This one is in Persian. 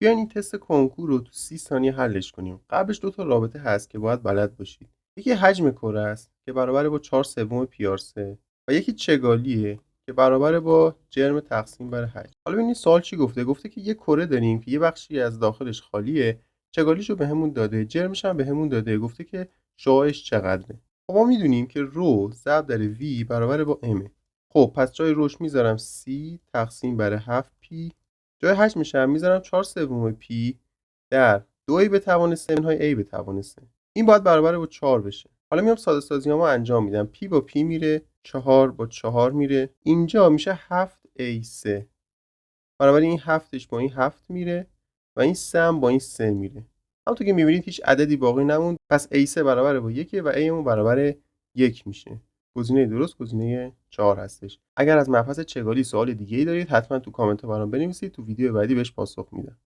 بیاین این تست کنکور رو تو 30 ثانیه حلش کنیم. قبلش دو تا رابطه هست که باید بلد باشید. یکی حجم کره است که برابر با 4/3 PR3 و یکی چگالیه که برابر با جرم تقسیم بر حجم. حالا ببینید سوال چی گفته. گفته که یه کره داریم که یه بخشی از داخلش خالیه، چگالیشو بهمون داده، جرمش هم بهمون داده، گفته که شعاعش چقدره. خب ما میدونیم که رو ضرب در وی برابر با ام. خب پس جای روش میذارم C تقسیم بر 7P، جای حجمش هم میذارم 4/3 پی در 2 به توان 3 منهای a به توان 3. این باید برابر با 4 بشه. حالا میام ساده سازیامو انجام میدم. پی با پی میره، 4 با 4 میره، اینجا میشه 7a3 برابر این 7ش با این 7 میره و این 3 هم با این 3 میره. همونطور که میبینید هیچ عددی باقی نموند، پس a3 برابر با 1 و a مون برابر 1 میشه. گزینه درست گزینه 4 هستش. اگر از مبحث چگالی سوال دیگه ای دارید حتما تو کامنت ها برام بنویسید، تو ویدیو بعدی بهش پاسخ میدم.